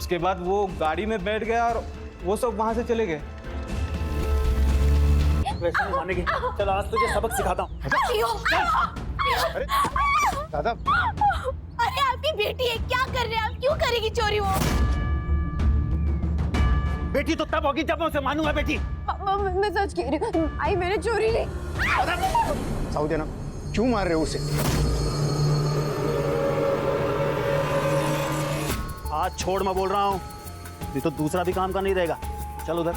उसके बाद वो गाड़ी में बैठ गया और वो सब वहां से चले गए। वैसे नहीं मानेगी। चल आज तुझे सबक सिखाता हूँ। अरे दादा, अरे आपकी बेटी है, क्या कर रहे हैं आप? क्यों करेगी चोरी वो? बेटी तो तब होगी जब मैं उसे मानूंगा। बेटी मैं सच कह रही हूँ, आई मैंने चोरी नहीं। साउदिया, क्यों मार रहे हो उसे? आज छोड़, मैं बोल रहा हूँ। नहीं तो दूसरा भी काम का नहीं रहेगा। चल उधर,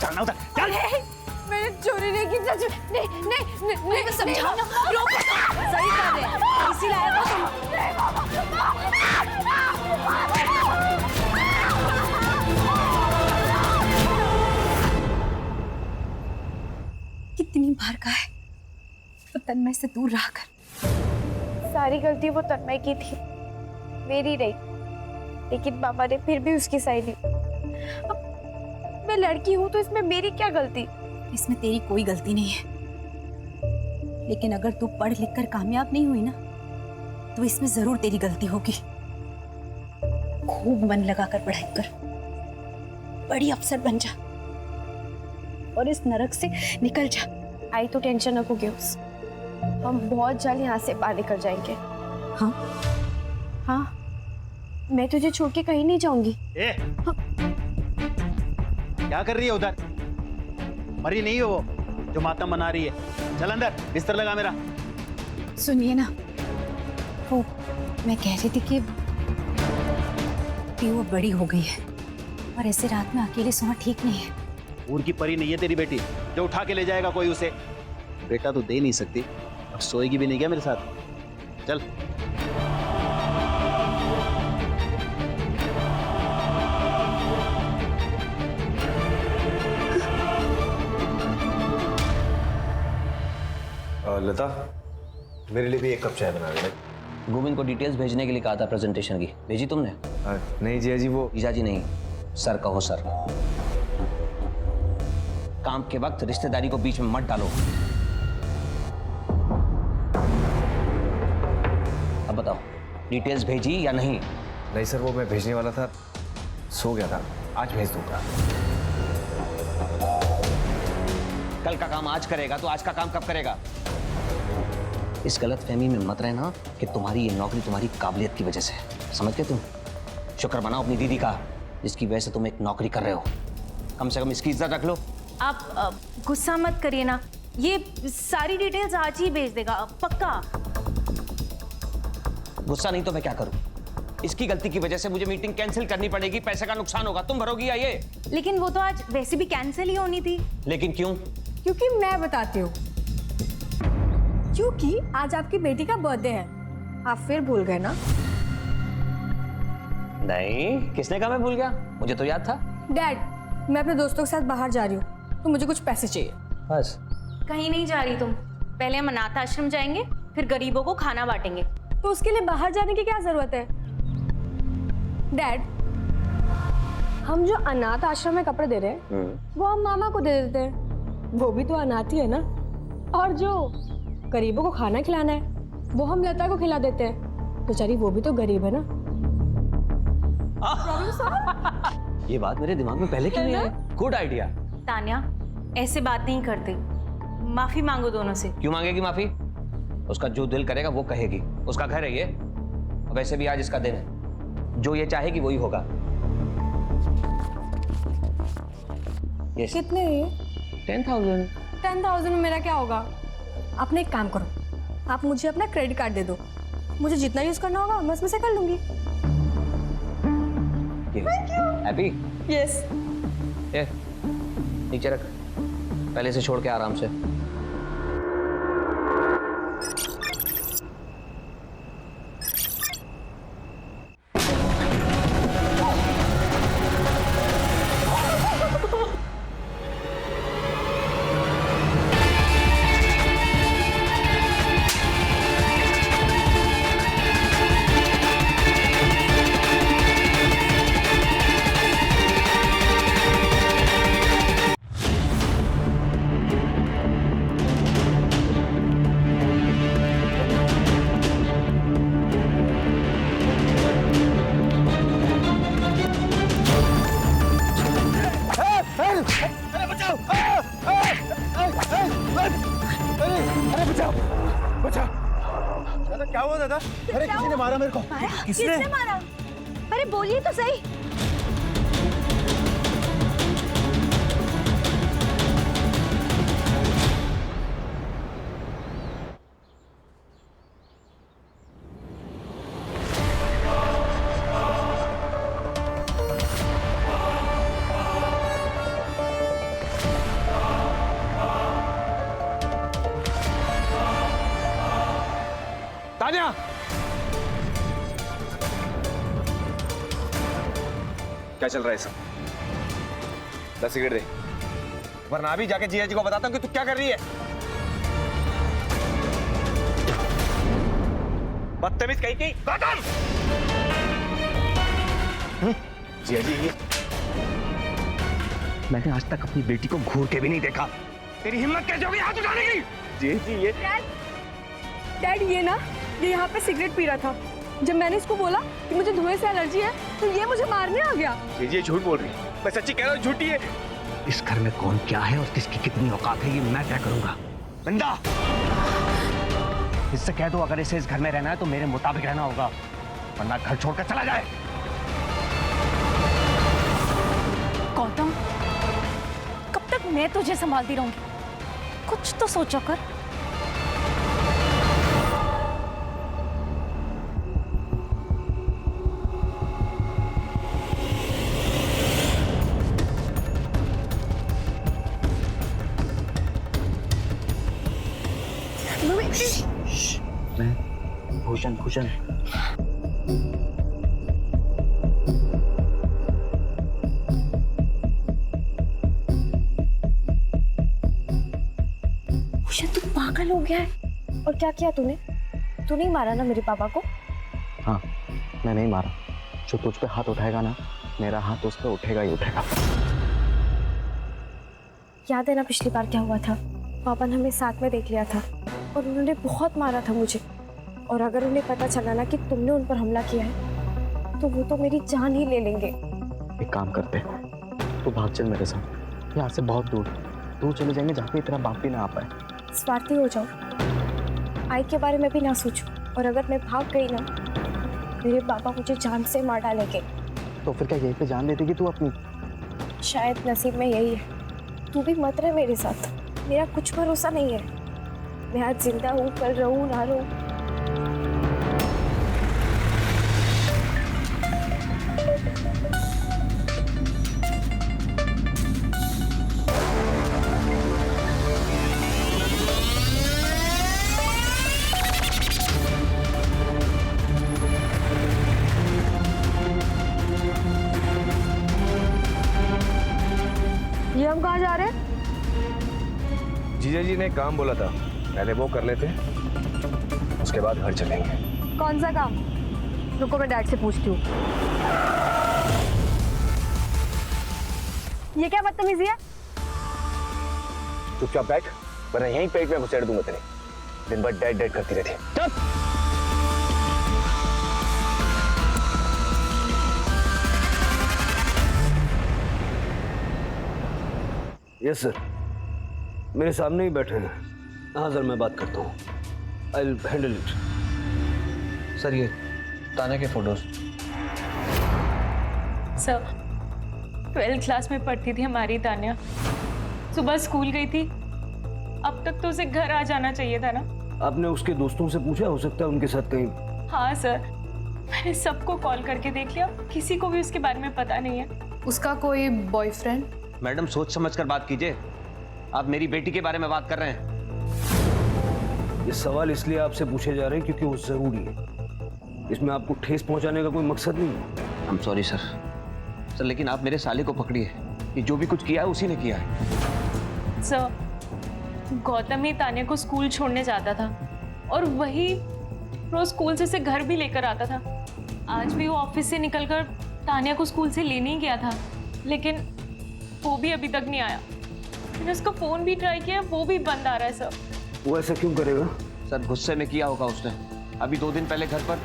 चलना उधर, चल। मैंने चोरी नहीं की सच में। नहीं मैं समझाओ ना। रोको, सही कर रहे हैं, इसी लायक हो कितनी बार कहा है तो तन्मय से दूर रहा कर। सारी गलती वो तन्मय की थी, मेरी नहीं। लेकिन पापा ने फिर भी उसकी साइड ली। अब मैं लड़की हूं तो इसमें मेरी क्या गलती? इसमें तेरी कोई गलती नहीं है, लेकिन अगर तू पढ़ लिख कर कामयाब नहीं हुई ना तो इसमें जरूर तेरी गलती होगी। खूब मन लगाकर पढ़ाई कर, बड़ी अफसर बन जा और इस नरक से निकल जा। आई तो टेंशन नको गेम्स, हम बहुत जल्द यहाँ से बाहर निकल जाएंगे। हाँ हाँ, मैं तुझे छोड़ के कहीं नहीं जाऊंगी। हाँ। क्या कर रही है उधर? मरी नहीं हो वो जो मातम बना रही है। चल अंदर, बिस्तर लगा मेरा। सुनिए ना, वो मैं कह रही थी कि वो बड़ी हो गई है और ऐसे रात में अकेले सोना ठीक नहीं है। ऊर की परी नहीं है तेरी बेटी जो उठा के ले जाएगा कोई उसे। बेटा तो दे नहीं सकती, अब सोएगी भी नहीं क्या मेरे साथ? चल। लता, मेरे लिए भी एक कप चाय बना देना। गोविंद को डिटेल्स भेजने के लिए कहा था प्रेजेंटेशन की, भेजी तुमने? नहीं जिया जी, वो जीजा जी नहीं, सर कहो सर। काम के वक्त रिश्तेदारी को बीच में मत डालो। अब बताओ, डिटेल्स भेजी या नहीं? नहीं सर, वो मैं भेजने वाला था, सो गया था। आज भेज दूंगा। कल का काम आज करेगा तो आज का काम कब करेगा? इस गलत फहमी में मत रहना कि तुम्हारी ये नौकरी तुम्हारी काबिलियत की वजह से है। समझ गए तुम? शुक्र मनाओ अपनी दीदी का, जिसकी वजह से तुम एक नौकरी कर रहे हो। कम से कम इसकी इज्जत रख लो। आप गुस्सा मत करिए ना, ये सारी डिटेल्स आज ही भेज देगा पक्का। गुस्सा नहीं तो मैं क्या करूं? इसकी गलती की वजह से मुझे मीटिंग कैंसिल करनी पड़ेगी, पैसे का नुकसान होगा। तुम भरोगी या ये? लेकिन वो तो आज वैसे भी कैंसिल ही होनी थी। लेकिन क्यों? क्योंकि मैं बताती हूँ, क्योंकि आज आपकी बेटी का बर्थडे है। आप फिर भूल गए ना? नहीं, किसने कहा मैं भूल गया? मुझे तो याद था। डैड, मैं अपने दोस्तों के साथ बाहर जा रही हूँ तो मुझे कुछ पैसे चाहिए। बस? कहीं नहीं जा रही तुम, पहले हम अनाथ आश्रम जाएंगे, फिर गरीबों को खाना बांटेंगे। तो उसके लिए बाहर जाने की क्या जरूरत है? डैड, हम जो अनाथ आश्रम में कपड़े दे रहे हैं वो हम मामा को दे देते हैं, वो भी तो अनाथ ही है ना। और जो गरीबों को खाना खिलाना है वो हम लता को खिला देते हैं, बेचारी वो भी तो गरीब है ना। ये बात मेरे दिमाग में पहले क्यों नहीं आई? Good idea. तान्या, ऐसे बात नहीं करते, माफी मांगो दोनों से। क्यों मांगेगी माफी? उसका जो दिल करेगा वो कहेगी, उसका घर है ये। वैसे भी आज इसका दिन है, जो ये चाहेगी वही होगा। yes. कितने? 10,000। 10,000 में मेरा क्या होगा? आपने एक काम करो, आप मुझे अपना क्रेडिट कार्ड दे दो, मुझे जितना यूज करना होगा मैं उसमें से कर लूंगी। हैप्पी? यस। ये नीचे रख, पहले से छोड़ के आराम से। मारा मेरे को? किसने मारा? अरे बोलिए तो सही। तान्या, क्या चल रहा है सब? 10 सिगरेट दे, वरना अभी जाके जिया जी को बताता हूँ कि तू क्या कर रही है। बदतमीज कहीं की खत्म। जिया जी, ये मैंने आज तक अपनी बेटी को घूर के भी नहीं देखा। तेरी हिम्मत कैसे होगी हाथ उठाने की? जिया जी, ये डैड ये ना, ये यहाँ पे सिगरेट पी रहा था। जब मैंने इसको बोला कि मुझे धुएं से एलर्जी है तो ये मुझे मारने आ गया। ये झूठ बोल रही है। मैं सच्ची कह रहा हूँ, झूठी है। इस घर में कौन क्या है और किसकी कितनी औकात है ये मैं तय करूंगा। बंदा, इससे कह दो अगर इसे इस घर में रहना है तो मेरे मुताबिक रहना होगा, वरना घर छोड़कर चला जाए। गौतम, कब तक मैं तुझे संभालती रहूंगी? कुछ तो सोचो कर। भूषण, भूषण, भूषण तू पागल हो गया है। और क्या किया तूने? तू नहीं मारा ना मेरे पापा को? हाँ, मैं नहीं मारा। जो तुझ पे हाथ उठाएगा ना, मेरा हाथ उस पे उठेगा ही उठेगा। याद है ना पिछली बार क्या हुआ था? पापा ने हमें साथ में देख लिया था और उन्होंने बहुत मारा था मुझे। और अगर उन्हें पता चला ना कि तुमने उन पर हमला किया है तो वो तो मेरी जान ही ले लेंगे। एक काम करते, तू भाग चल मेरे साथ, यहाँ से बहुत दूर दूर चले जाएंगे जहाँ पे तेरा बाप भी ना आ पाए। स्वार्थी हो जाओ, आई के बारे में भी ना सोचो। और अगर मैं भाग गई ना, मेरे पापा मुझे जान से मार डालेंगे। तो फिर क्या यहीं पे जान देती कि तू अपनी? शायद नसीब में यही है। तू भी मत रहे मेरे साथ, मेरा कुछ भरोसा नहीं है। मैं आज जिंदा हूँ, कल रहूँ ना रहूँ। ये हम कहाँ जा रहे हैं? जीजा जी ने काम बोला था, पहले वो कर लेते, उसके बाद घर चलेंगे। कौन सा काम? रुको मैं डैड से पूछती हूँ। ये क्या बदतमीजी है? चुपचाप बैठ, वरना यहीं पेट में घुसेड़ दूंगा तेरे। दिन भर डैड डैड करती रहती है। चुप। यस सर, मेरे सामने ही बैठे हैं। हाँ सर, मैं बात करता हूँ। I will handle it. Sir, ये तान्या के फोटोज। सर, 12th क्लास में पढ़ती थी हमारी तान्या। सुबह स्कूल गई थी, अब तक तो उसे घर आ जाना चाहिए था ना। आपने उसके दोस्तों से पूछा? हो सकता है उनके साथ कहीं। हाँ सर, मैंने सबको कॉल करके देख लिया, किसी को भी उसके बारे में पता नहीं है। उसका कोई बॉयफ्रेंड? मैडम सोच समझ कर बात कीजिए, आप मेरी बेटी के बारे में बात कर रहे हैं। ये सवाल इसलिए आपसे पूछे जा रहे हैं क्योंकि वो जरूरी है। इसमें आपको ठेस पहुंचाने का कोई मकसद नहीं है। आई एम सॉरी सर, लेकिन आप मेरे साले को पकड़िए, कि जो भी कुछ किया है उसी ने किया है। सर, गौतम ही तान्या को स्कूल छोड़ने जाता था और वही रोज स्कूल से उसे घर भी लेकर आता था। आज भी वो ऑफिस से निकलकर तान्या को स्कूल से लेने ही गया था, लेकिन वो भी अभी तक नहीं आया। मैंने उसका फोन भी ट्राई किया, वो भी बंद आ रहा है सर। वो ऐसा क्यों करेगा? सर, गुस्से में किया होगा उसने। अभी 2 दिन पहले घर पर।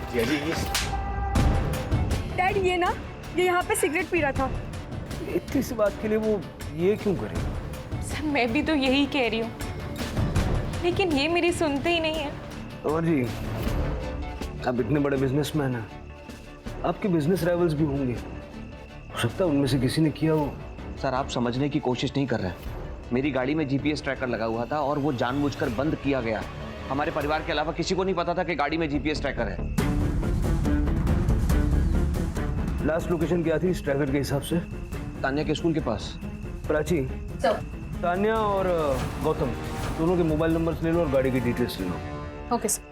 डैड ये ना, ये यहाँ पे सिगरेट पी रहा था। इतनी सी बात के लिए वो ये क्यों करेगा? सर, मैं भी तो यही कह रही हूँ, लेकिन ये मेरी सुनते ही नहीं है। और जी, आप इतने बड़े बिजनेसमैन हैं, आपके बिजनेस राइवल्स भी होंगे, हो सकता है उनमें से किसी ने किया हो। सर आप समझने की कोशिश नहीं कर रहे हैं। मेरी गाड़ी में जीपीएस ट्रैकर लगा हुआ था और वो जानबूझकर बंद किया गया। हमारे परिवार के अलावा किसी को नहीं पता था कि गाड़ी में जीपीएस ट्रैकर है। लास्ट लोकेशन क्या थी इस ट्रैकर के हिसाब से? तान्या के स्कूल के पास। प्राची, तान्या और गौतम दोनों के मोबाइल नंबर्स ले लो और गाड़ी की डिटेल्स ले लो। Okay sir.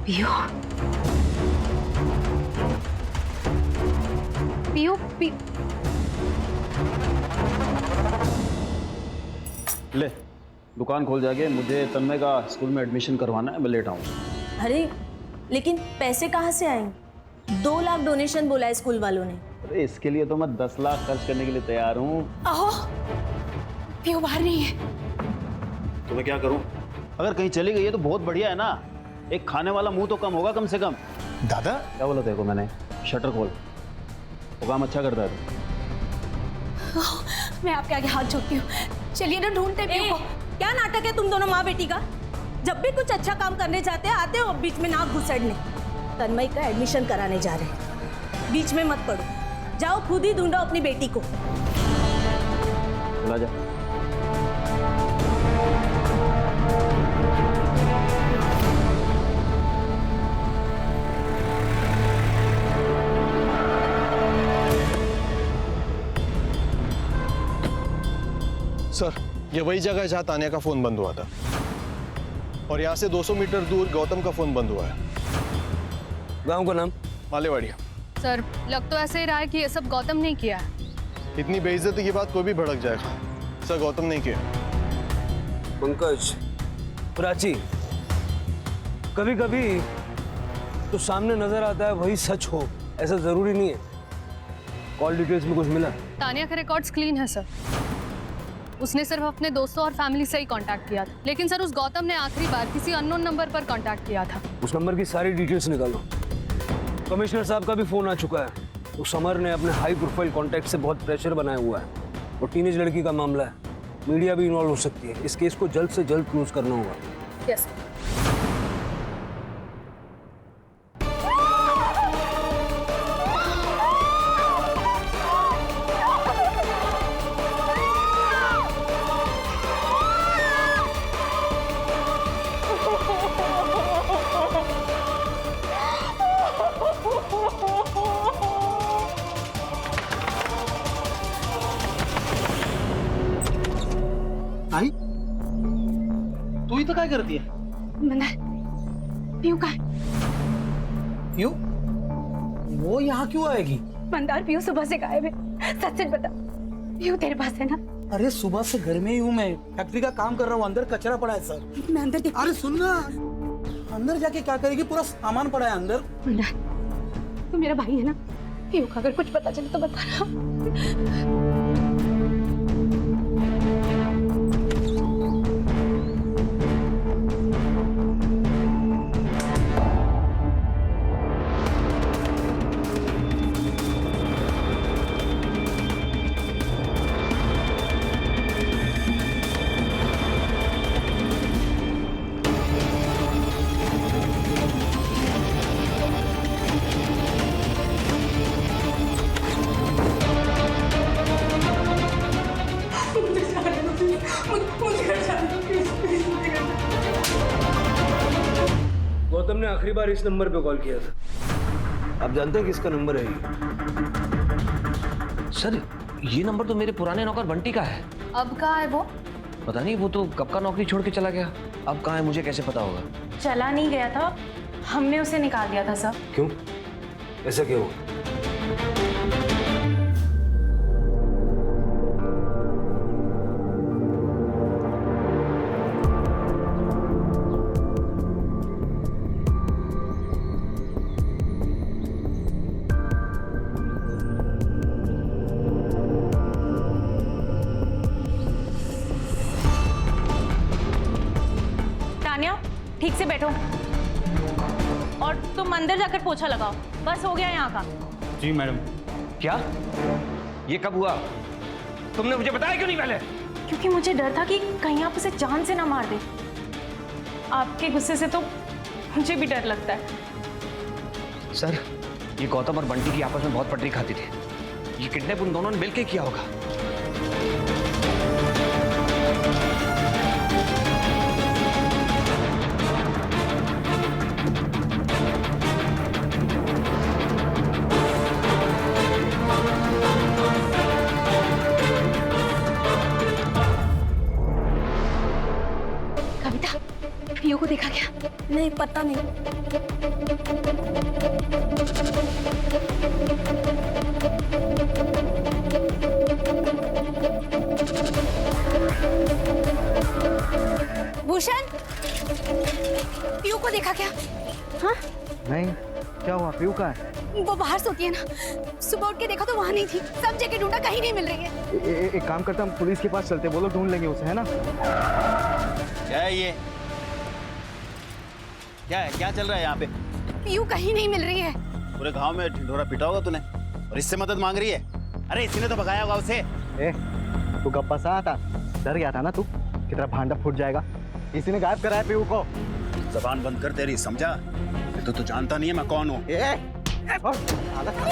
पियो पियो पियो ले दुकान खोल जाके मुझे तन्मय का स्कूल में एडमिशन करवाना है, मैं लेट आऊँगा। अरे लेकिन पैसे कहाँ से आएंगे? 2 लाख डोनेशन बोला है स्कूल वालों ने। अरे इसके लिए तो मैं 10 लाख खर्च करने के लिए तैयार हूँ। आहो पियो बाहर नहीं है। तो मैं क्या करूँ? अगर कहीं चली गई है तो बहुत बढ़िया है ना, एक खाने वाला मुंह तो कम होगा कम से कम। दादा क्या बोला तेरे को मैंने? शटर खोल, वो काम अच्छा करता है तू। मैं आपके आगे हाथ जोड़ती हूँ, चलिए ना ढूंढते पियो को। क्या नाटक है तुम दोनों माँ बेटी का? जब भी कुछ अच्छा काम करने जाते हैं आते हो बीच में नाक घुसड़ने। तन्मय का एडमिशन कराने जा रहे हैं, बीच में मत पड़ो, जाओ खुद ही ढूंढो अपनी बेटी को। चला जा। सर ये वही जगह है जहाँ तान्या का फोन बंद हुआ था और यहाँ से 200 मीटर दूर गौतम का फोन बंद हुआ है। गांव का नाम? मालेवाड़िया। सर लग तो ऐसे ही रहा है कि ये सब गौतम ने किया है। इतनी बेइज्जती की बात कोई भी भड़क जाएगा। सर गौतम नहीं किया। पंकज, प्राची, कभी कभी तो सामने नजर आता है वही सच हो, ऐसा जरूरी नहीं है। कॉल डिटेल्स में कुछ मिला? तान्या के रिकॉर्ड्स क्लीन है सर, उसने सिर्फ अपने दोस्तों और फैमिली से ही कांटेक्ट किया था। लेकिन सर उस गौतम ने आखिरी बार किसी अननोन नंबर पर कांटेक्ट किया था। उस नंबर की सारी डिटेल्स निकालो। कमिश्नर साहब का भी फोन आ चुका है। उस समर ने अपने हाई प्रोफाइल कॉन्टैक्ट से बहुत प्रेशर बनाया हुआ है और टीनेज लड़की का मामला है, मीडिया भी इन्वॉल्व हो सकती है। इस केस को जल्द से जल्द क्लोज करना होगा। यस आई तू ही तो क्या करती है? मंदार पियो का क्यों? वो यहाँ क्यों आएगी? मंदार पियो सुबह से गायब है, सच सच बता पियो तेरे पास है ना? अरे सुबह से घर में ही हूँ मैं, फैक्ट्री का काम कर रहा हूँ, अंदर कचरा पड़ा है सर। मैं अंदर देख। अरे सुन ना, अंदर जाके क्या करेगी? पूरा सामान पड़ा है अंदर। मंदार तू मेरा भाई है ना, पियो का अगर कुछ पता चले तो बता ना। गौतम ने आखिरी बार इस नंबर पे कॉल किया था। आप जानते हैं किसका नंबर है ये? सर ये नंबर तो मेरे पुराने नौकर बंटी का है। अब कहाँ है वो? पता नहीं, वो तो कब का नौकरी छोड़ के चला गया। अब कहाँ है मुझे कैसे पता होगा? चला नहीं गया था, हमने उसे निकाल दिया था सर। क्यों? ऐसा क्यों? तुम अंदर जाकर पोछा लगाओ, बस हो गया यहाँ का। जी मैडम। क्या? ये कब हुआ? तुमने मुझे बताया क्यों नहीं पहले? क्योंकि मुझे डर था कि कहीं आप उसे जान से ना मार दे। आपके गुस्से से तो मुझे भी डर लगता है। सर, ये गौतम और बंटी की आपस में बहुत पटरी खाती थी। ये किडनैप उन दोनों ने मिलकर किया होगा। कविता, पियो को देखा क्या? नहीं, पता नहीं। भूषण, पीयू को देखा क्या? हाँ? नहीं, क्या हुआ? पीयू कहाँ है? वो बाहर सोती है ना, सुबह उठ के देखा तो वहाँ नहीं थी। सब जगह ढूंढा, कहीं नहीं मिल रही है। एक काम करता, हम पुलिस के पास चलते, वो लोग ढूंढ लेंगे उसे, है ना? क्या है ये? क्या है? क्या चल रहा है यहाँ पे? पीयू कहीं नहीं मिल रही है। पूरे गांव में ढिंढोरा पीटा होगा तूने और इससे मदद मांग रही है? अरे इसी ने तो भगाया होगा उसे। तू गप्पा सा था, डर गया था ना तू कि तेरा भांडा फूट जाएगा, इसी ने गायब कराया पीयू को। जबान बंद कर तेरी, समझा? तो तू जानता नहीं है मैं कौन हूँ।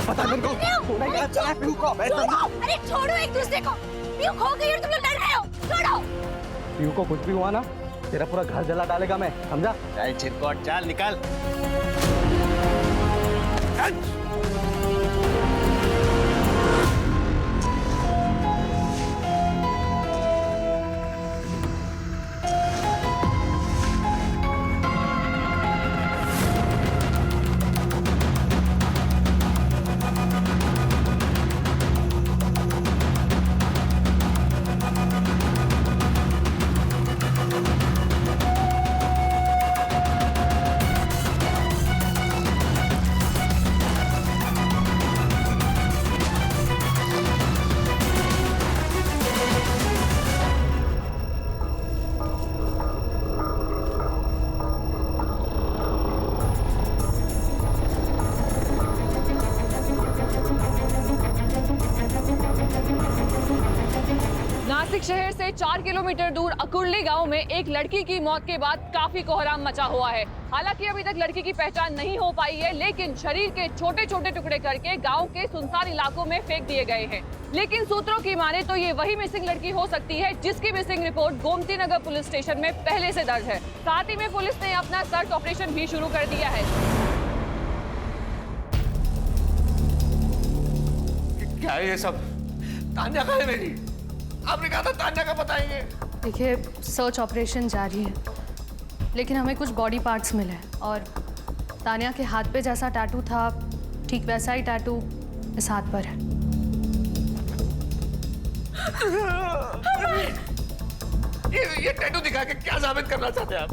पता नहीं को। अरे छोड़ो एक दूसरे को। पीयू खो गई और तुम लोग लड़ रहे हो। छोड़ो। पीयू को कुछ भी हुआ ना, तेरा पूरा घर जला डालेगा मैं, समझा? चल चिरकोट, चल निकल। नासिक शहर से 4 किलोमीटर दूर अकुर्ली गांव में एक लड़की की मौत के बाद काफी कोहराम मचा हुआ है। हालांकि अभी तक लड़की की पहचान नहीं हो पाई है, लेकिन शरीर के छोटे छोटे टुकड़े करके गांव के सुनसान इलाकों में फेंक दिए गए हैं। लेकिन सूत्रों की माने तो ये वही मिसिंग लड़की हो सकती है जिसकी missing report Gomti Nagar police station में पहले से दर्ज है। साथ ही में पुलिस ने अपना सर्च ऑपरेशन भी शुरू कर दिया है। क्या है ये सब? तान्या कहाँ है मेरी? आपने कहा था तान्या का बताएंगे। देखिए, सर्च ऑपरेशन जारी है, लेकिन हमें कुछ बॉडी पार्ट्स मिले हैं और तान्या के हाथ पे जैसा टैटू था, ठीक वैसा ही टैटू इस हाथ पर है। ये टैटू दिखा के क्या साबित करना चाहते हैं आप?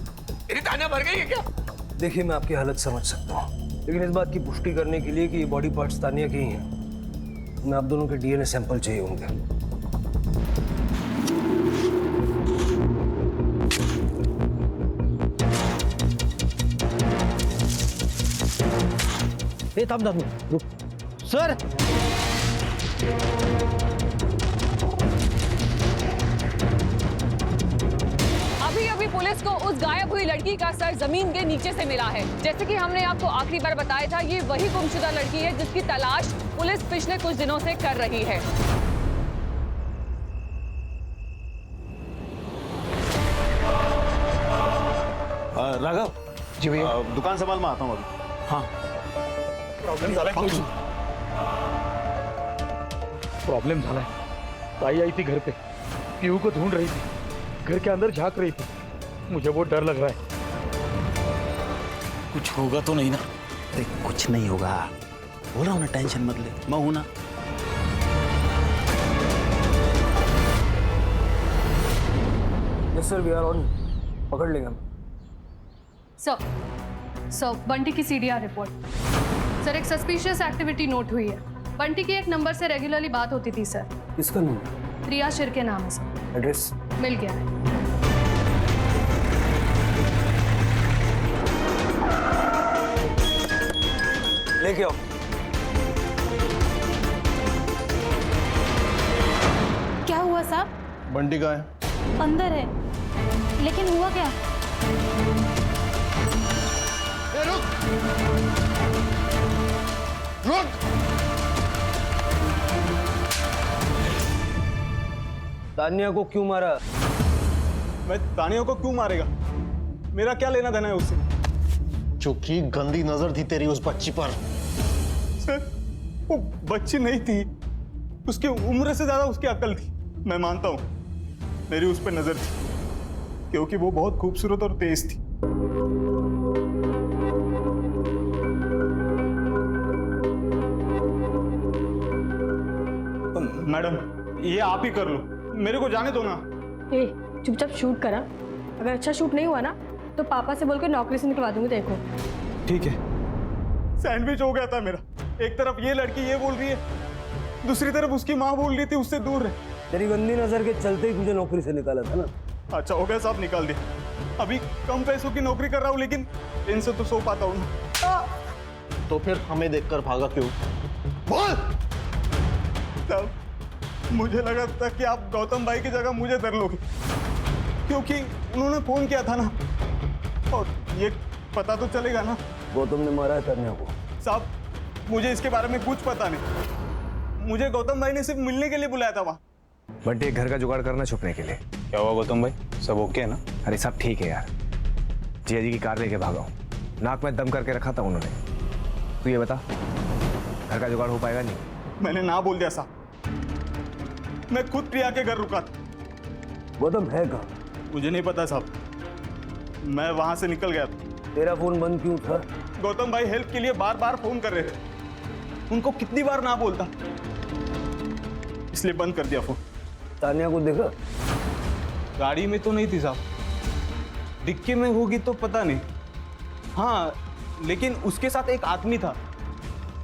मेरी तान्या मर गई है क्या? देखिए, मैं आपकी हालत समझ सकता हूँ, लेकिन इस बात की पुष्टि करने के लिए कि ये बॉडी पार्ट्स तान्या के ही हैं, मैं आप दोनों के डीएनए सैंपल चाहिए होंगे। रुक सर। अभी अभी पुलिस को उस गायब हुई लड़की का सर जमीन के नीचे से मिला है। जैसे कि हमने आपको आखिरी बार बताया था, ये वही गुमशुदा लड़की है जिसकी तलाश पुलिस पिछले कुछ दिनों से कर रही है। राघव जी भैया। दुकान संभाल मैं आता हूँ अभी। हाँ, प्रॉब्लेम झाला है। ताई आई थी घर पे, पीयू को ढूंढ रही थी, घर के अंदर झांक रही थी। मुझे बहुत डर लग रहा है। कुछ होगा तो नहीं ना? अरे कुछ नहीं होगा, बोल रहा हूँ ना, टेंशन मत ले, मैं हूं ना। Yes sir, we are on. पकड़ लेंगे हम। सर, बंटी की सीडीआर रिपोर्ट। सर, एक सस्पिशियस एक्टिविटी नोट हुई है। बंटी की एक नंबर से रेगुलरली बात होती थी सर। किसका नंबर? प्रिया शिर के नाम है सर। एड्रेस मिल गया है। लेके आओ। क्या हुआ साहब? बंटी कहाँ है? अंदर है, लेकिन हुआ क्या? रुक! तानिया को क्यों मारा? मैं तानिया को क्यों मारेगा? मेरा क्या लेना देना है उससे? चूंकि गंदी नजर थी तेरी उस बच्ची पर। सर, वो बच्ची नहीं थी, उसकी उम्र से ज्यादा उसकी अकल थी। मैं मानता हूँ मेरी उस पर नजर थी, क्योंकि वो बहुत खूबसूरत और तेज थी। मैडम, ये आप ही कर लो, मेरे को जाने दो ना। ए, चुपचाप शूट करा। अगर अच्छा शूट नहीं हुआ ना तो पापा से बोल के नौकरी से निकलवा दूंगी। देखो ठीक है। सैंडविच हो गया था मेरा। एक तरफ ये लड़की ये बोल रही है, दूसरी तरफ उसकी माँ बोल रही थी उससे दूर रहे। तेरी गंदी नजर के चलते ही तुझे नौकरी से निकाला था ना। अच्छा हो गया साहब, निकाल दिया। अभी कम पैसों की नौकरी कर रहा हूँ, लेकिन इनसे तो सो पाता हूँ ना। तो फिर हमें देखकर भागा क्यों? बोल! तब मुझे लगा था कि आप गौतम भाई की जगह मुझे धर लोगे, क्योंकि उन्होंने फोन किया था ना, और ये पता तो चलेगा ना। गौतम ने मारा है तानिया को। साहब, मुझे इसके बारे में कुछ पता नहीं। मुझे गौतम भाई ने सिर्फ मिलने के लिए बुलाया था वहाँ। बंटी घर का जुगाड़ करना छुपने के लिए। क्या हुआ गौतम भाई, सब ओके है ना? अरे सब ठीक है यार, जिया जी की कार लेके भागा हूँ। नाक में दम करके रखा था उन्होंने। तू ये बता, घर का जुगाड़ हो पाएगा? नहीं, मैंने ना बोल दिया साहब, मैं खुद प्रिया के घर रुका था। गौतम है कहाँ? मुझे नहीं पता साहब, मैं वहां से निकल गया था। तेरा फोन बंद क्यों था? गौतम भाई हेल्प के लिए बार बार फोन कर रहे थे, उनको कितनी बार ना बोलता, इसलिए बंद कर दिया फोन। तानिया को देखा? गाड़ी में तो नहीं थी साहब, डिक्की में होगी तो पता नहीं। हाँ, लेकिन उसके साथ एक आदमी था,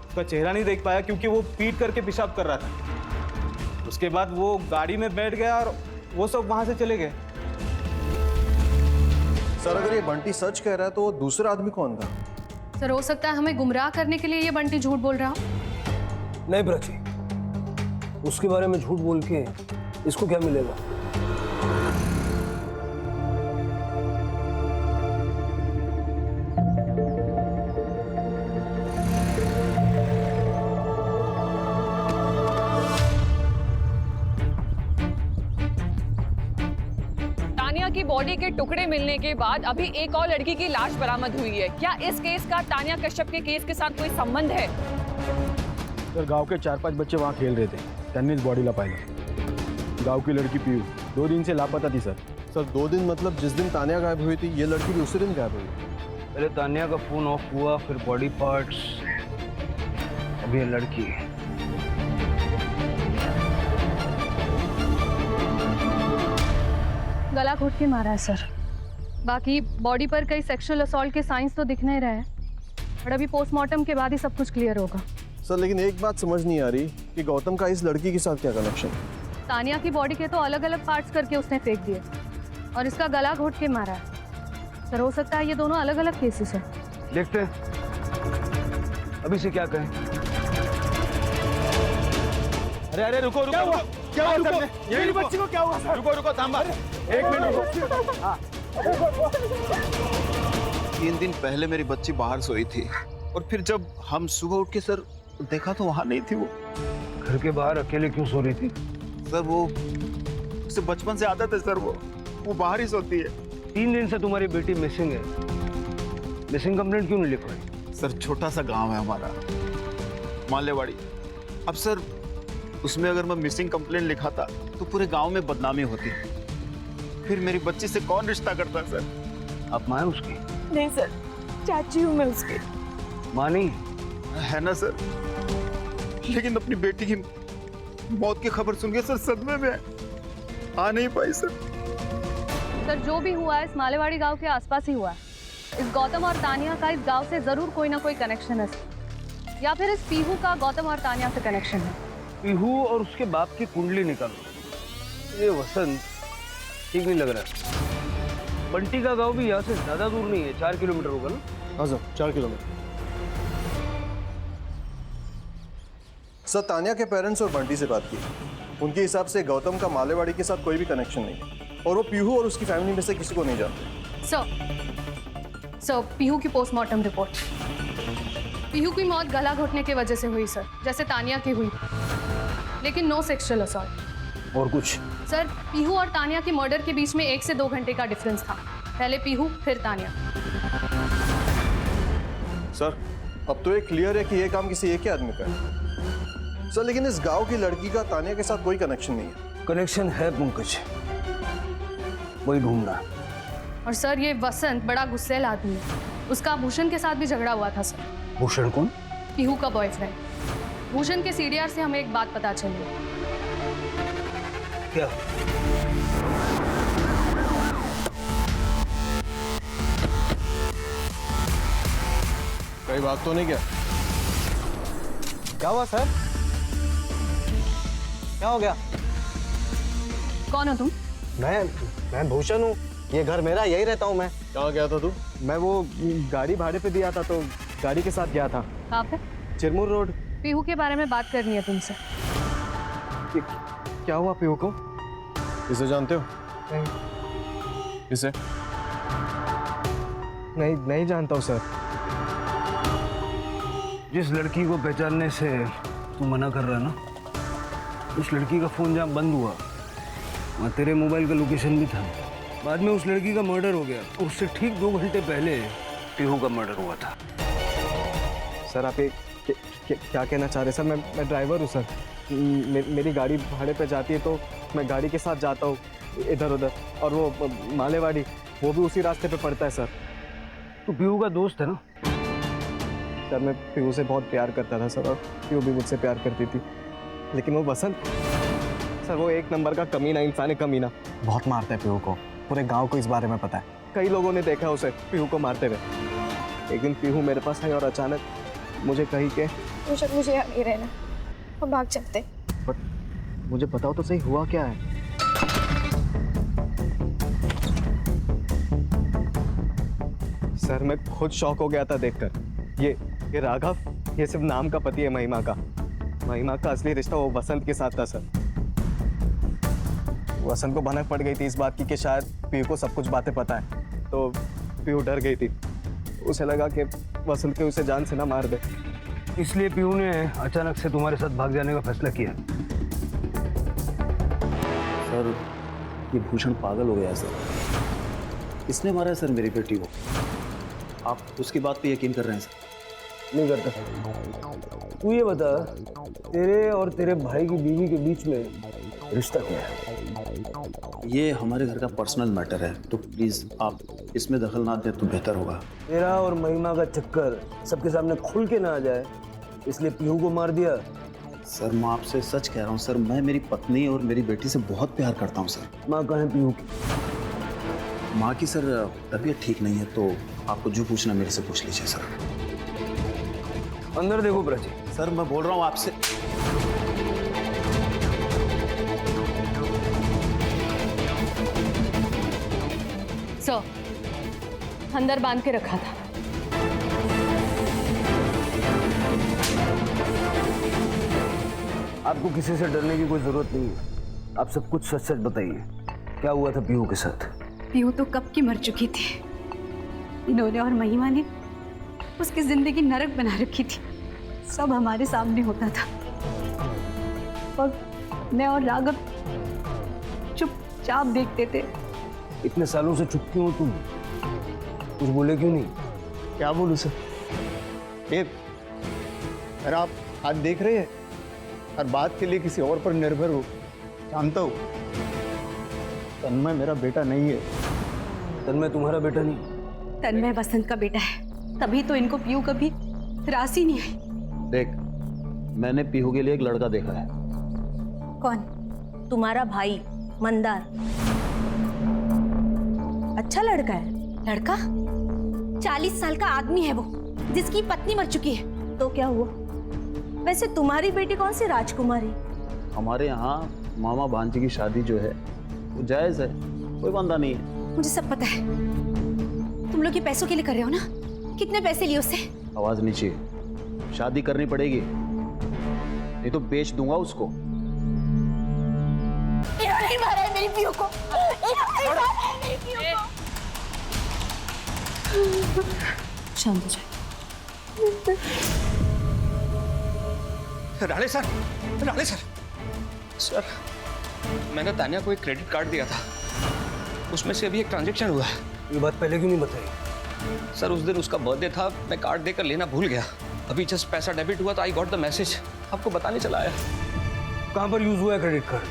उसका चेहरा नहीं देख पाया क्योंकि वो पीट करके पेशाब कर रहा था। उसके बाद वो गाड़ी में बैठ गया और वो सब वहां से चले गए। सर, अगर ये बंटी सच कह रहा है तो वो दूसरा आदमी कौन था? सर, हो सकता है हमें गुमराह करने के लिए ये बंटी झूठ बोल रहा हो। नहीं प्राची, उसके बारे में झूठ बोल के इसको क्या मिलेगा? तानिया की बॉडी के टुकड़े मिलने के बाद अभी एक और लड़की की लाश बरामद हुई है। क्या इस केस का तानिया कश्यप के केस के साथ कोई संबंध है? सर, गांव के 4-5 बच्चे वहाँ खेल रहे थे, त्यांनीच बॉडीला पाहिलं। गांव की लड़की पीयू 2 दिन से लापता थी सर। सर, 2 दिन मतलब जिस दिन तानिया गायब हुई थी, ये लड़की भी उसी दिन गायब हुई। पहले तानिया का फोन ऑफ हुआ, फिर बॉडी पार्ट्स, अब ये लड़की। गला घोट के मारा है सर। बाकी बॉडी पर कई सेक्सुअल असॉल्ट के साइंस तो दिख नहीं रहे हैं, बट अभी पोस्टमार्टम के बाद ही सब कुछ क्लियर होगा। सर, लेकिन एक बात समझ नहीं आ रही कि गौतम का इस लड़की के साथ क्या कनेक्शन? तानिया की बॉडी के तो अलग अलग पार्ट्स करके उसने फेंक दिए और इसका गला घोट के मारा है। सर, हो सकता है ये दोनों अलग अलग केसेस हैं। देखते हैं अभी से क्या कहें। अरे अरे रुको रुको, क्या हुआ सर? मेरी बच्ची को क्या हुआ सर? रुको रुको, थांबा, 1 मिनट रुको। 3 दिन पहले मेरी बच्ची बाहर सोई थी, और फिर जब हम सुबह उठ के सर देखा तो वहां नहीं थी वो। घर के बाहर अकेले क्यों सो रही थी? सर, वो उसे बचपन से आदत है सर, वो बाहर ही सोती है। 3 दिन से तुम्हारी बेटी मिसिंग है, मिसिंग कंप्लेंट क्यों नहीं लिखवाई? सर, छोटा सा गांव है हमारा, मालेवाड़ी। अब सर, उसमें अगर मैं मिसिंग कंप्लेंट लिखाता तो पूरे गांव में बदनामी होती, फिर मेरी बच्ची से कौन रिश्ता करता सर? आप मां हैं उसकी? नहीं सर, चाची हूँ मैं उसकी। मां नहीं है ना सर, लेकिन अपनी बेटी की मौत की खबर सुन के सर सदमे में आ नहीं पाई सर। सर, जो भी हुआ है इस मालेवाड़ी गांव के आसपास ही हुआ है। इस गौतम और तानिया का इस गांव से जरूर कोई ना कोई कनेक्शन है, या फिर इस पीहू का गौतम और तानिया से कनेक्शन है। पीहू और उसके बाप की कुंडली निकालो। ये वसंत ठीक नहीं लग रहा है। बंटी का गांव भी यहाँ से ज्यादा दूर नहीं है, 4 किलोमीटर होगा ना? हाँ सर, 4 किलोमीटर। सर तानिया के पेरेंट्स और बंटी से बात की। उनके हिसाब से गौतम का मालेवाड़ी के साथ कोई भी कनेक्शन नहीं और वो पीहू और उसकी फैमिली में से किसी को नहीं जानते। सर पीहू की पोस्टमार्टम रिपोर्ट। पीहू की मौत गला घुटने की वजह से हुई सर, जैसे तानिया की हुई, लेकिन नो सेक्सुअल असॉल्ट। और कुछ? सर पीहू और तानिया के मर्डर के बीच में 1 से 2 घंटे का डिफरेंस था। पहले पीहू फिर तानिया। सर अब तो ये क्लियर है कि ये काम किसी एक ही आदमी का है। सर लेकिन इस गांव की लड़की का तानिया के साथ कोई कनेक्शन नहीं है। कनेक्शन है पंकज, वही ढूंढना। और सर ये वसंत बड़ा गुस्सैल आदमी है, उसका भूषण के साथ भी झगड़ा हुआ था सर। भूषण कौन? पीहू का बॉयफ्रेंड। भूषण के सीडीआर से हमें एक बात पता चली। क्या? कोई बात तो नहीं क्या? क्या हुआ सर? क्या हो गया? कौन हो तुम? मैं भूषण हूँ, ये घर मेरा, यही रहता हूँ मैं। कहाँ गया था तू? मैं वो गाड़ी भाड़े पे दिया था तो गाड़ी के साथ गया था। कहाँ पे? चिरमुर रोड। पीहू के बारे में बात करनी है तुमसे। क्या हुआ पीहू को? इसे जानते हो? नहीं। इसे? नहीं जानता हूँ सर। जिस लड़की को पहचानने से तू मना कर रहा ना, उस लड़की का फोन जहाँ बंद हुआ वहाँ तेरे मोबाइल का लोकेशन भी था। बाद में उस लड़की का मर्डर हो गया, उससे ठीक 2 घंटे पहले पीहू का मर्डर हुआ था। सर आप ये क्या कहना चाह रहे हैं? सर मैं ड्राइवर हूँ सर। मेरी गाड़ी भाड़े पे जाती है तो मैं गाड़ी के साथ जाता हूँ इधर उधर, और वो मालेवाड़ी वो भी उसी रास्ते पे पड़ता है सर। तू पीहू का दोस्त है ना? सर मैं पीहू से बहुत प्यार करता था सर, और पीहू भी मुझसे प्यार करती थी, लेकिन वो वसंत सर वो 1 नंबर का कमीना इंसान है, कमीना। बहुत मारता है पीहू को, पूरे गांव को इस बारे में पता है। कई लोगों ने देखा उसे पीहू को मारते हुए। एक दिन पीहू मेरे पास आई और अचानक मुझे कही के मुझे यहाँ नहीं रहना, हम भाग चलते। बट मुझे बताओ तो सही हुआ क्या है? सर मैं खुद शॉक हो गया था देखकर। ये राघव, ये सिर्फ नाम का पति है महिमा का। महिमा का असली रिश्ता वो वसंत के साथ था सर। वसंत को भनक पड़ गई थी इस बात की कि शायद पीहू को सब कुछ बातें पता है, तो पीहू डर गई थी। उसे लगा कि वसंत के उसे जान से ना मार दे, इसलिए पीहू ने अचानक से तुम्हारे साथ भाग जाने का फैसला किया। सर ये भूषण पागल हो गया है सर, इसने मारा है सर मेरी बेटी को। आप उसकी बात पे यकीन कर रहे हैं सर? नहीं करता। तू ये बता, तेरे और तेरे भाई की बीवी के बीच में रिश्ता क्या है? ये हमारे घर का पर्सनल मैटर है, तो प्लीज़ आप इसमें दखल ना दें तो बेहतर होगा। तेरा और महिमा का चक्कर सबके सामने खुल के ना आ जाए, इसलिए पीहू को मार दिया। सर मैं आपसे सच कह रहा हूँ सर, मैं मेरी पत्नी और मेरी बेटी से बहुत प्यार करता हूँ सर। माँ कहाँ है पीहू की? माँ की सर तबीयत ठीक नहीं है, तो आपको जो पूछना मेरे से पूछ लीजिए सर। अंदर देखो प्राची। सर मैं बोल रहा हूँ आपसे। सर अंदर बांध के रखा था। आपको किसी से डरने की कोई जरूरत नहीं है, आप सब कुछ सच सच बताइए। क्या हुआ था पीहू के साथ? पीहू तो कब की मर चुकी थी। इन्होंने और महिमा ने उसकी जिंदगी नरक बना रखी थी। सब हमारे सामने होता था और मैं और राघव चुपचाप देखते थे। इतने सालों से चुप क्यों हो तुम? कुछ बोले क्यों नहीं? क्या बोलूं सर? ये अगर आप आज देख रहे हैं, हर बात के लिए किसी और पर निर्भर हो। जानता हूँ तन्मय मेरा बेटा नहीं है। तन्मय तुम्हारा बेटा नहीं? तन्मय वसंत का बेटा है, तभी तो इनको पीहू कभी राशि नहीं आई। देख, मैंने पीहू के लिए एक लड़का देखा है। कौन? तुम्हारा भाई मंदार? अच्छा लड़का है। लड़का? 40 साल का आदमी है वो, जिसकी पत्नी मर चुकी है। तो क्या हुआ? वैसे तुम्हारी बेटी कौन सी राजकुमारी? हमारे यहाँ मामा भांजी की शादी जो है वो जायज है, कोई बंदा नहीं है। मुझे सब पता है। तुम लोग ये पैसों के लिए कर रहे हो ना? कितने पैसे लिए उससे? आवाज नीचे। शादी करनी पड़ेगी। नहीं तो बेच दूंगा उसको। इन्होंने मारा है मेरी पीहू को, इन्होंने मारा है मेरी पीहू को। शांत हो जाए। Rane sir, Rane sir, sir मैंने तानिया को एक क्रेडिट कार्ड दिया था, उसमें से अभी एक ट्रांजैक्शन हुआ है। ये बात पहले क्यों नहीं बताई? सर उस दिन उसका बर्थडे था, मैं कार्ड देकर लेना भूल गया। अभी जस्ट पैसा डेबिट हुआ तो आई गॉट द मैसेज, आपको बताने चला आया। कहाँ पर यूज हुआ है क्रेडिट कार्ड?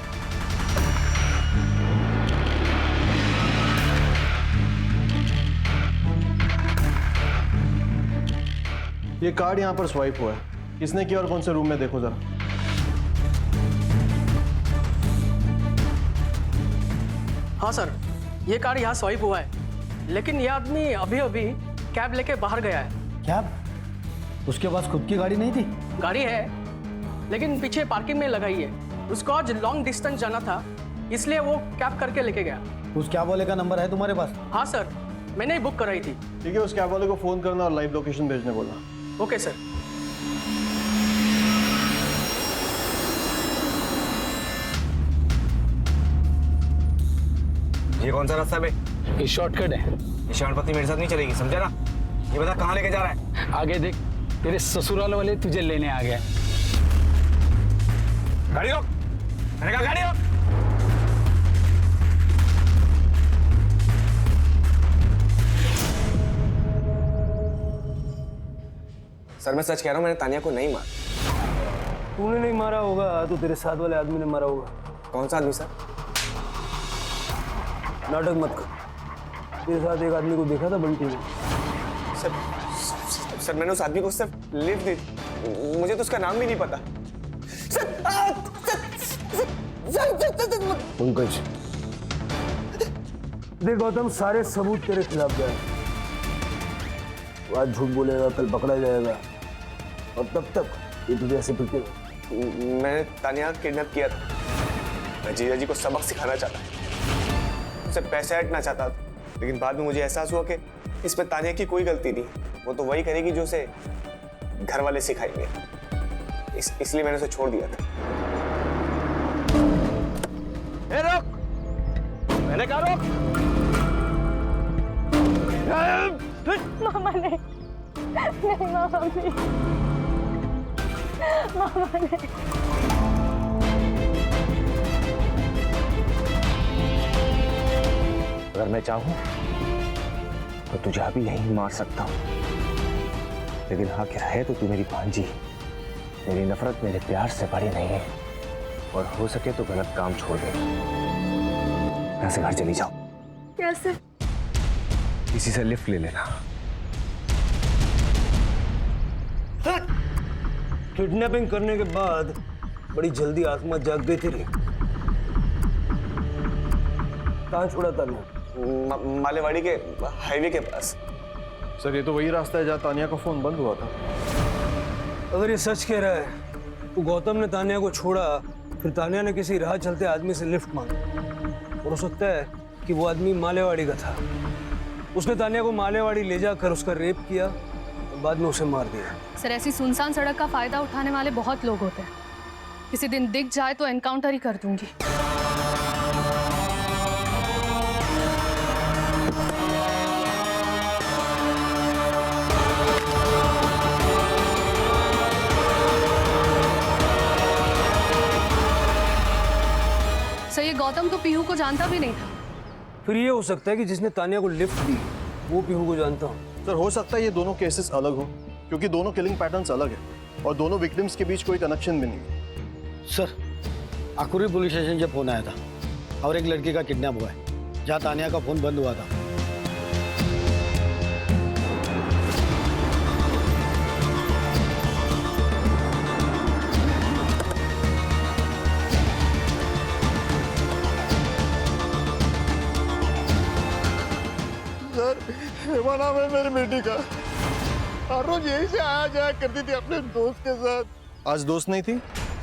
ये कार्ड यहाँ पर स्वाइप हुआ है, किसने किया और कौन से रूम में, देखो जरा। हाँ सर, ये कार्ड यहाँ स्वाइप हुआ है, लेकिन ये आदमी अभी अभी कैब लेके बाहर गया है। कैब? उसके पास खुद की गाड़ी नहीं थी? गाड़ी है, लेकिन पीछे पार्किंग में लगाई है। उसको आज लॉन्ग डिस्टेंस जाना था, इसलिए वो कैब करके लेके गया। उस कैब वाले का नंबर है तुम्हारे पास? हाँ सर, मैंने ही बुक कराई थी। ठीक है, उस कैब वाले को फोन करना और लाइव लोकेशन भेजने बोला। Okay sir. ये कौन सा रास्ता है बे? ये शॉर्टकट है। ये शॉर्टकट मेरे साथ नहीं चलेगी, समझा ना? ये बता कहाँ लेके जा रहा है? आगे देख, तेरे ससुराल वाले तुझे लेने आ गए। गाड़ी रोक, मैंने कहा गाड़ी रोक। सर मैं सच कह रहा हूँ, मैंने तानिया को नहीं मारा। तूने नहीं मारा होगा तो तेरे साथ वाले आदमी ने मारा होगा। कौन सा आदमी सर? नाटक मत कर। तेरे साथ एक आदमी को देखा था बंटी में। सर मैंने उस आदमी को सिर्फ लिफ्ट दी, मुझे तो उसका नाम भी नहीं पता। पंकज, देख गौतम, सारे सबूत तेरे खिलाफ गए। आज झूठ बोलेगा, कल पकड़ा जाएगा, और तब तक ये तुझे ऐसे पिटे। मैंने तानिया किडनैप किया था। मैं जीजा जी को सबक सिखाना चाहता, उससे पैसे हटना चाहता, लेकिन बाद में मुझे एहसास हुआ कि इसमें तानिया की कोई गलती नहीं। वो तो वही करेगी जो उसे घर वाले सिखाएंगे, इसलिए मैंने उसे छोड़ दिया था। रोक, मैंने कहा रोक। मामा ने नहीं, मामा ने, मामा ने। अगर मैं चाहूं तो तुझे अभी यहीं मार सकता हूं, लेकिन हाँ क्या है तो तू मेरी भांजी। मेरी नफरत मेरे प्यार से बड़ी नहीं है, और हो सके तो गलत काम छोड़ दे, यहाँ से घर चली जाओ। कैसे? किसी से लिफ्ट ले लेना। किडनैपिंग करने के बाद बड़ी जल्दी आत्मा जाग गई तेरी। कहाँ छोड़ा तानिया? मालेवाड़ी के हाईवे के पास। सर ये तो वही रास्ता है जहाँ तानिया का फोन बंद हुआ था। अगर ये सच कह रहा है तो गौतम ने तानिया को छोड़ा, फिर तानिया ने किसी राह चलते आदमी से लिफ्ट मांगी, और हो सकता है कि वो आदमी मालेवाड़ी का था। उसने तानिया को मालेवाड़ी ले जाकर उसका रेप किया और बाद में उसे मार दिया। सर ऐसी सुनसान सड़क का फायदा उठाने वाले बहुत लोग होते हैं, किसी दिन दिख जाए तो एनकाउंटर ही कर दूंगी। सर ये गौतम तो पीहू को जानता भी नहीं था। फिर ये हो सकता है कि जिसने तानिया को लिफ्ट दी वो पीहू को जानता हो। सर हो सकता है ये दोनों केसेस अलग हो, क्योंकि दोनों किलिंग पैटर्न्स अलग है और दोनों विक्टिम्स के बीच कोई कनेक्शन भी नहीं। सर आकुरी पुलिस स्टेशन से फोन आया था और एक लड़की का किडनैप हुआ है, जहाँ तानिया का फोन बंद हुआ था। सर हेमा नाम है मेरी बेटी का, हर रोज यहीं से आया जाया करती थी अपने दोस्त के साथ। आज दोस्त नहीं थी?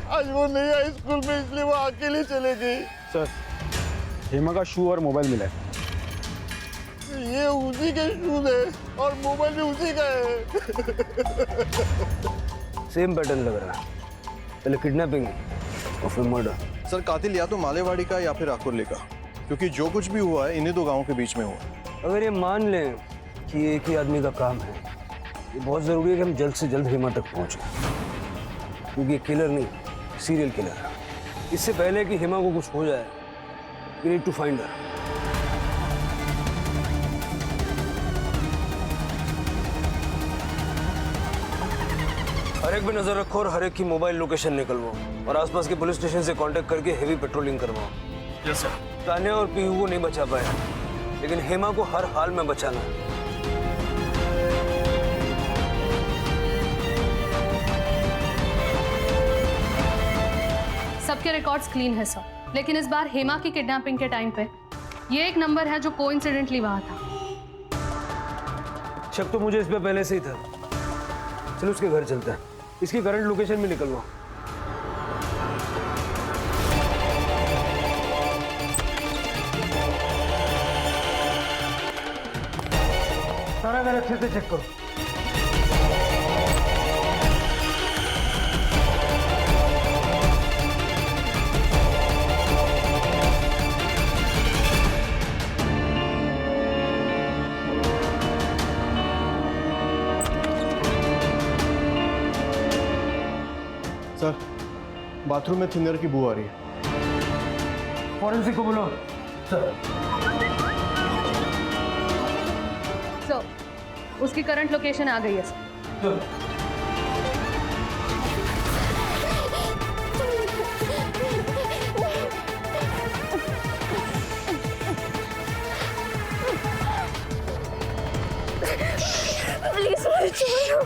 आज वो नहीं आई स्कूल में, इसलिए वो अकेली चले गई। सर हेमा का शू और मोबाइल मिला है। ये उसी के शूज है और मोबाइल भी उसी का है। सेम पैटर्न लग रहा है। पहले किडनैपिंग और फिर मर्डर। सर कातिल या तो मालेवाड़ी का या फिर आकुर्ली का, क्योंकि जो कुछ भी हुआ है इन्हीं दो गांवों के बीच में हुआ। अगर ये मान लें कि एक ही आदमी का काम है, ये बहुत ज़रूरी है कि हम जल्द से जल्द हेमा तक पहुँचें, क्योंकि ये किलर नहीं, सीरियल किलर है। इससे पहले कि हेमा को कुछ हो जाए, we need to find her. हर एक पे नजर रखो और हर एक की मोबाइल लोकेशन निकलवाओ और आसपास के पुलिस स्टेशन से कांटेक्ट करके हेवी पेट्रोलिंग करवाओ। Yes sir. तान्या और पीहू को नहीं बचा पाया, लेकिन हेमा को हर हाल में बचाना है। सबके रिकॉर्ड्स क्लीन है सर, लेकिन इस बार हेमा की किडनैपिंग के टाइम पे ये एक नंबर है जो कोइंसिडेंटली वहां था। शक तो मुझे इस पे पहले से ही था। चलो उसके घर चलते हैं, इसकी करंट लोकेशन भी निकलवाओ। सारा घर अच्छे से चेक करो। सर बाथरूम में थिनर की बू आ रही है। फॉरेंसिक को बोलो। सर उसकी करंट लोकेशन आ गई है सर। प्लीज मुझे छोड़ो।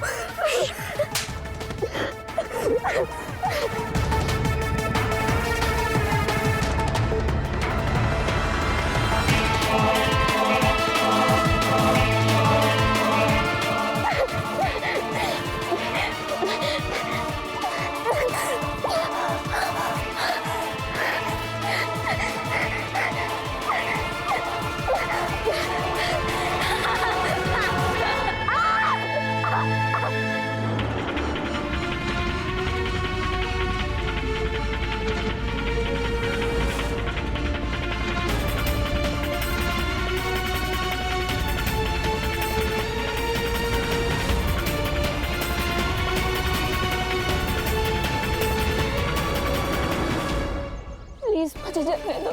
प्लीज मुझे जाने दो,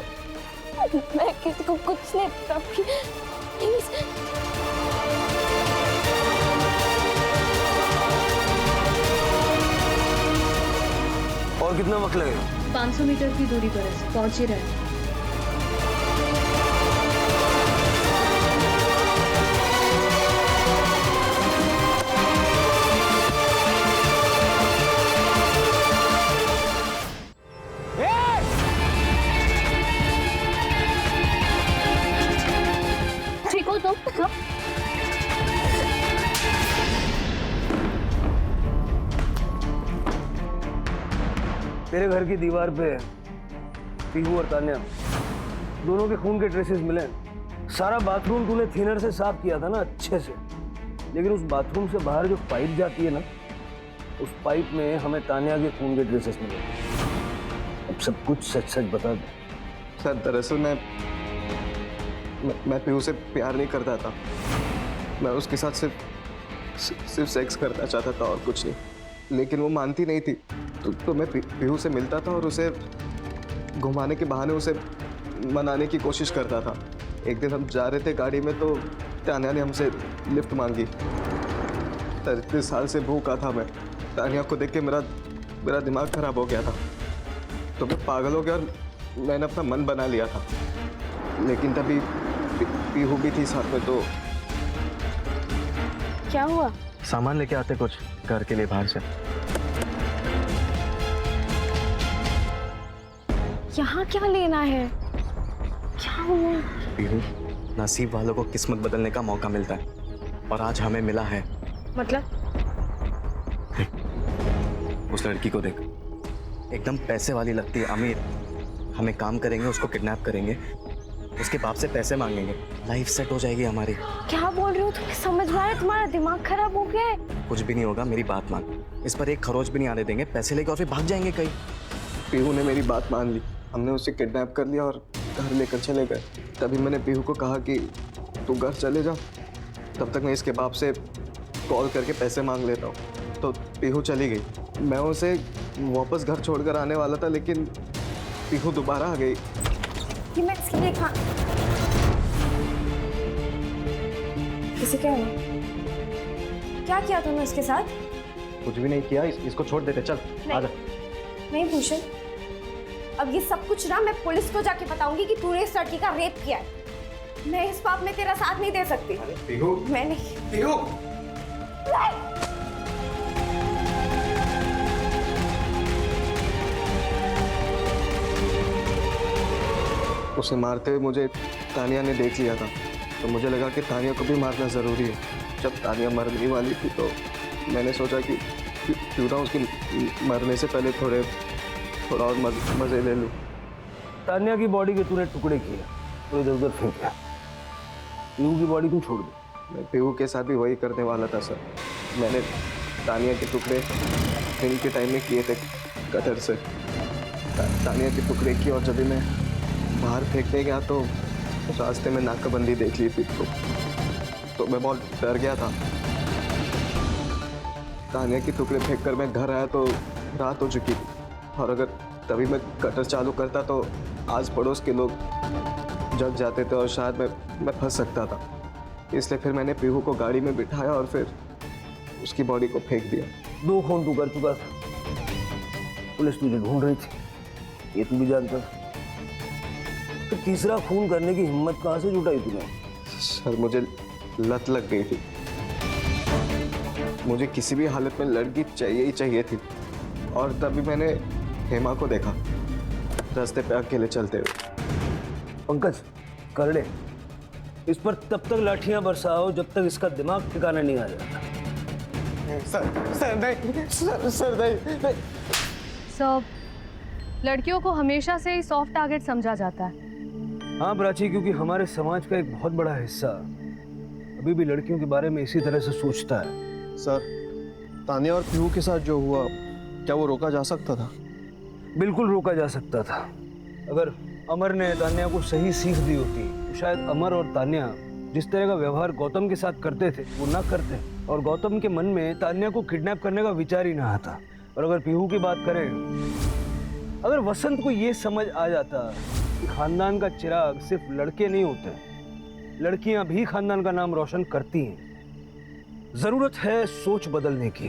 मैं किसी को कुछ नहीं बताऊंगी, प्लीज। और कितना वक्त लगेगा? 500 मीटर की दूरी पर है, पहुंच ही रहे हैं। ठीक हो तुम? तेरे घर की दीवार पे पीहू और तान्या दोनों के खून के ट्रेसेस मिले। सारा बाथरूम तूने थिनर से साफ किया था ना अच्छे से, लेकिन उस बाथरूम से बाहर जो पाइप जाती है ना, उस पाइप में हमें तान्या के खून के ट्रेसेस मिले। अब सब कुछ सच सच बता दे। सर दरअसल मैं पीहू से प्यार नहीं करता था, मैं उसके साथ सिर्फ सेक्स करना चाहता था और कुछ नहीं, लेकिन वो मानती नहीं थी। तो मैं पीहू से मिलता था और उसे घुमाने के बहाने उसे मनाने की कोशिश करता था। एक दिन हम जा रहे थे गाड़ी में तो तान्या ने हमसे लिफ्ट मांगी। 33 साल से भूखा था मैं, तान्या को देख के मेरा दिमाग खराब हो गया था, तो मैं पागल हो गया और मैंने अपना मन बना लिया था। लेकिन तभी पीहू भी थी साथ में। तो क्या हुआ? सामान लेके आते कुछ घर के लिए बाहर से। यहाँ क्या लेना है? क्या हुआ? पीहू, नसीब वालों को किस्मत बदलने का मौका मिलता है और आज हमें मिला है। मतलब? उस लड़की को देख, एकदम पैसे वाली लगती है, अमीर। हमें काम करेंगे, उसको किडनैप करेंगे, उसके बाप से पैसे मांगेंगे, लाइफ सेट हो जाएगी हमारी। क्या बोल रहे हो? तुम्हें समझ में आ रहा है? तुम्हारा दिमाग खराब हो गया है? कुछ भी नहीं होगा, मेरी बात मान। इस पर एक खरोच भी नहीं आने देंगे, पैसे लेके और फिर भाग जाएंगे कहीं। पीहू ने मेरी बात मान ली, हमने उसे किडनैप कर लिया और घर लेकर चले गए। तभी मैंने पीहू को कहा कि तू घर चले जा, तब तक मैं इसके बाप से कॉल करके पैसे मांग लेता हूँ। तो पीहू चली गई। मैं उसे वापस घर छोड़कर आने वाला था, लेकिन पीहू दोबारा आ गई। कि मैं इसके लिए इसे क्या हुआ? क्या किया तूने उसके साथ? कुछ भी नहीं किया, इसको छोड़ देते, चल आजा। नहीं भूषण, अब ये सब कुछ ना मैं पुलिस को जाके बताऊंगी कि तूने इस लड़की का रेप किया है। मैं इस पाप में तेरा साथ नहीं दे सकती। पीहू, मैं नहीं। पीहू। उसे मारते हुए मुझे तानिया ने देख लिया था, तो मुझे लगा कि तानिया को भी मारना ज़रूरी है। जब तानिया मरने वाली थी तो मैंने सोचा कि क्यों ना उसकी मरने से पहले थोड़ा और मज़े ले लूँ। तानिया की बॉडी के तूने टुकड़े किए और इधर उधर फेंका, पीहू की बॉडी को छोड़ दे। मैं पीहू के साथ भी वही करने वाला था सर। मैंने तानिया के टुकड़े दिन के टाइम में किए थे कटर से। तानिया के टुकड़े किए और जब मैं बाहर फेंकने गया तो रास्ते में नाकाबंदी देख ली थी, तो मैं बहुत डर गया था। तानिया के टुकड़े फेंककर मैं घर आया तो रात हो चुकी थी, और अगर तभी मैं कटर चालू करता तो आस पड़ोस के लोग जग जाते थे और शायद मैं फंस सकता था। इसलिए फिर मैंने पीहू को गाड़ी में बिठाया और फिर उसकी बॉडी को फेंक दिया। 2 खून तू कर चुका था, पुलिस तुझे ढूंढ रही थी, ये तू भी जानता था। तो तीसरा खून करने की हिम्मत कहाँ से जुटाई तूने? सर मुझे लत लग गई थी, मुझे किसी भी हालत में लड़की चाहिए ही चाहिए थी। और तभी मैंने हेमा को देखा रास्ते पे अकेले चलते हुए। पंकज करड़े, इस पर तब तक लाठियां बरसाओ जब तक इसका दिमाग ठिकाना नहीं आ जाता। सर नहीं, सर नहीं। सर, लड़कियों को हमेशा से ही सॉफ्ट टारगेट समझा जाता है। हाँ प्राची, क्योंकि हमारे समाज का एक बहुत बड़ा हिस्सा अभी भी लड़कियों के बारे में इसी तरह से सोचता है। सर, तानिया और पीहू के साथ जो हुआ, क्या वो रोका जा सकता था? बिल्कुल रोका जा सकता था। अगर अमर ने तानिया को सही सीख दी होती तो शायद अमर और तानिया जिस तरह का व्यवहार गौतम के साथ करते थे वो ना करते, और गौतम के मन में तानिया को किडनैप करने का विचार ही ना आता। और अगर पीहू की बात करें, अगर वसंत को ये समझ आ जाता कि खानदान का चिराग सिर्फ लड़के नहीं होते, लड़कियां भी खानदान का नाम रोशन करती हैं। जरूरत है सोच बदलने की।